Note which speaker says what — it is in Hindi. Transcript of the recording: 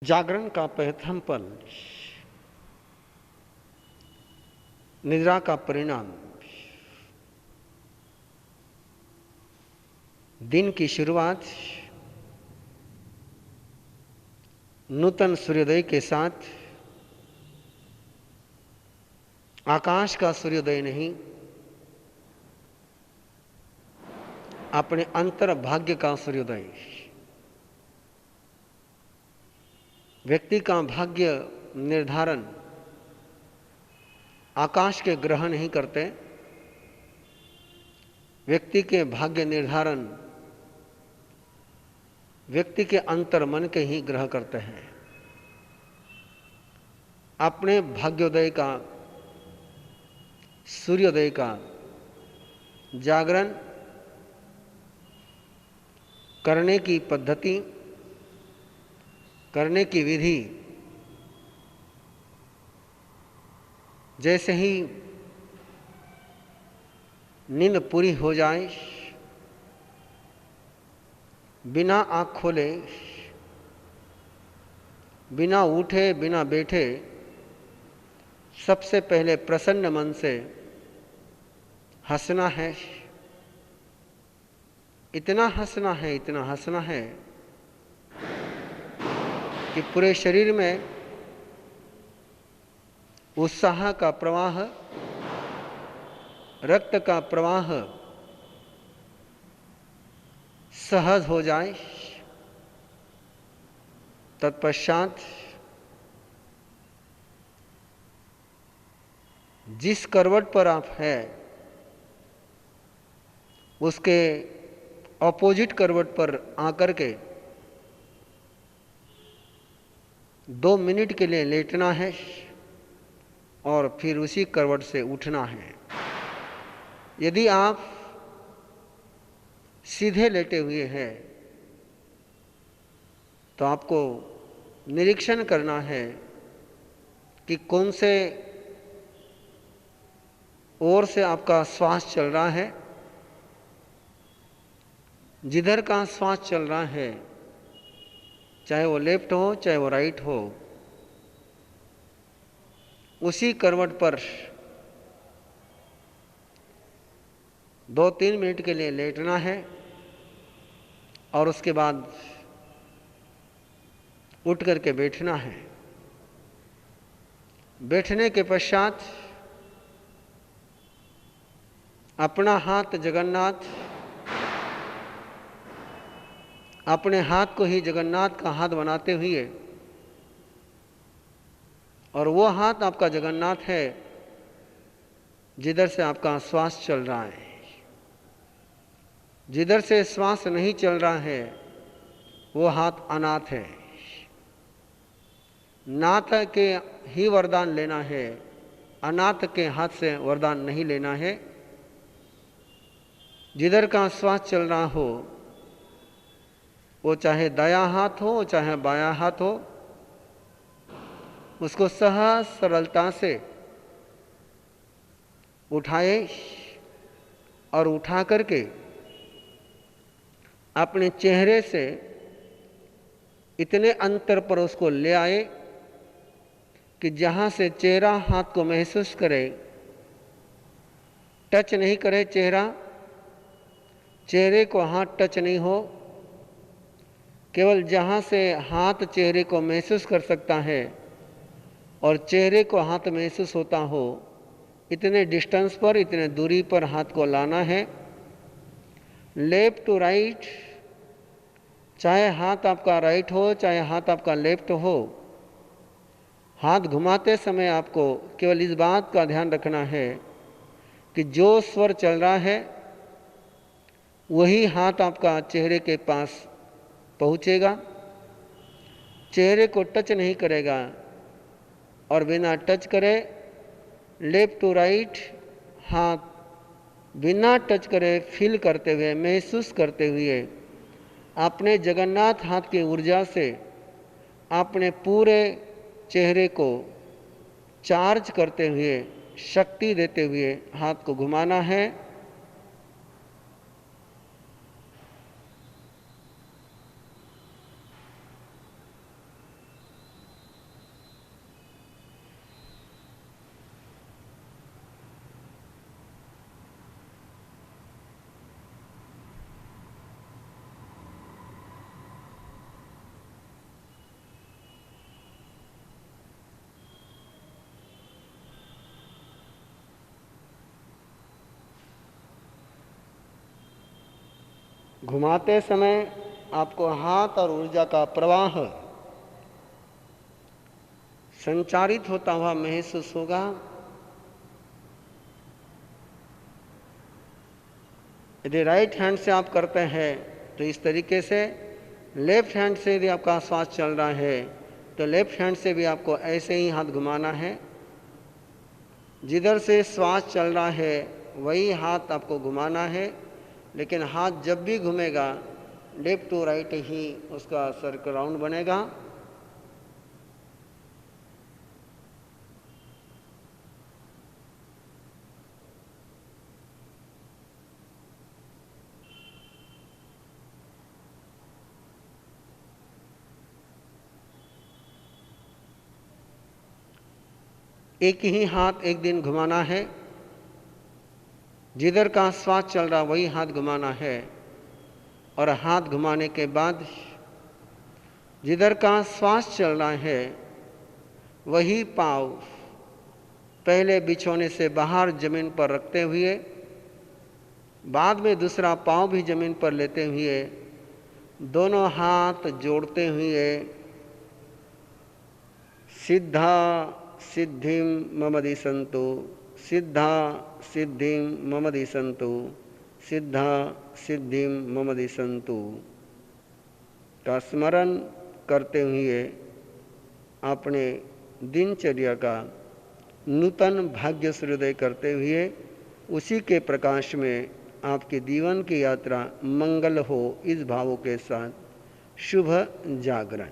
Speaker 1: जागरण का प्रथम पल, निद्रा का परिणाम। दिन की शुरुआत नूतन सूर्योदय के साथ। आकाश का सूर्योदय नहीं, अपने अंतर भाग्य का सूर्योदय। व्यक्ति का भाग्य निर्धारण आकाश के ग्रह नहीं करते, व्यक्ति के भाग्य निर्धारण व्यक्ति के अंतर मन के ही ग्रह करते हैं। अपने भाग्योदय का, सूर्योदय का जागरण करने की पद्धति, करने की विधि, जैसे ही नींद पूरी हो जाए, बिना आँख खोले, बिना उठे, बिना बैठे, सबसे पहले प्रसन्न मन से हंसना है। इतना हंसना है, इतना हंसना है कि पूरे शरीर में उत्साह का प्रवाह, रक्त का प्रवाह सहज हो जाए। तत्पश्चात जिस करवट पर आप हैं, उसके ऑपोजिट करवट पर आकर के 2 मिनट के लिए लेटना है और फिर उसी करवट से उठना है। यदि आप सीधे लेटे हुए हैं तो आपको निरीक्षण करना है कि कौन से ओर से आपका श्वास चल रहा है। जिधर का श्वास चल रहा है, चाहे वो लेफ्ट हो चाहे वो राइट हो, उसी करवट पर 2-3 मिनट के लिए लेटना है और उसके बाद उठ करके बैठना है। बैठने के पश्चात अपना हाथ जगन्नाथ, अपने हाथ को ही जगन्नाथ का हाथ बनाते हुए, और वो हाथ आपका जगन्नाथ है जिधर से आपका श्वास चल रहा है। जिधर से श्वास नहीं चल रहा है वो हाथ अनाथ है। नाथ के ही वरदान लेना है, अनाथ के हाथ से वरदान नहीं लेना है। जिधर का श्वास चल रहा हो, वो चाहे दायां हाथ हो चाहे बायां हाथ हो, उसको सहज सरलता से उठाए और उठा करके अपने चेहरे से इतने अंतर पर उसको ले आए कि जहाँ से चेहरा हाथ को महसूस करे, टच नहीं करे चेहरा, चेहरे को हाथ टच नहीं हो, केवल जहाँ से हाथ चेहरे को महसूस कर सकता है और चेहरे को हाथ महसूस होता हो, इतने डिस्टेंस पर, इतने दूरी पर हाथ को लाना है। लेफ्ट टू राइट, चाहे हाथ आपका राइट हो चाहे हाथ आपका लेफ्ट हो, हाथ घुमाते समय आपको केवल इस बात का ध्यान रखना है कि जो स्वर चल रहा है वही हाथ आपका चेहरे के पास पहुँचेगा, चेहरे को टच नहीं करेगा। और बिना टच करे लेफ्ट टू राइट हाथ बिना टच करे, फील करते हुए, महसूस करते हुए, अपने जगन्नाथ हाथ की ऊर्जा से अपने पूरे चेहरे को चार्ज करते हुए, शक्ति देते हुए हाथ को घुमाना है। घुमाते समय आपको हाथ और ऊर्जा का प्रवाह संचारित होता हुआ महसूस होगा। यदि राइट हैंड से आप करते हैं तो इस तरीके से, लेफ्ट हैंड से यदि आपका श्वास चल रहा है तो लेफ्ट हैंड से भी आपको ऐसे ही हाथ घुमाना है। जिधर से श्वास चल रहा है वही हाथ आपको घुमाना है, लेकिन हाथ जब भी घूमेगा लेफ्ट टू राइट ही उसका सर्कल राउंड बनेगा। एक ही हाथ एक दिन घुमाना है, जिधर का श्वास चल रहा वही हाथ घुमाना है, और हाथ घुमाने के बाद जिधर का श्वास चल रहा है वही पाँव पहले बिछोने से बाहर जमीन पर रखते हुए, बाद में दूसरा पाँव भी जमीन पर लेते हुए, दोनों हाथ जोड़ते हुए सिद्धा सिद्धिं मम दिशन्तु, सिद्धा सिद्धिं मम दिशन्तु, सिद्धा सिद्धिं मम दिशन्तु का स्मरण करते हुए अपने दिनचर्या का नूतन भाग्य सूर्योदय करते हुए उसी के प्रकाश में आपके जीवन की यात्रा मंगल हो, इस भावों के साथ शुभ जागरण।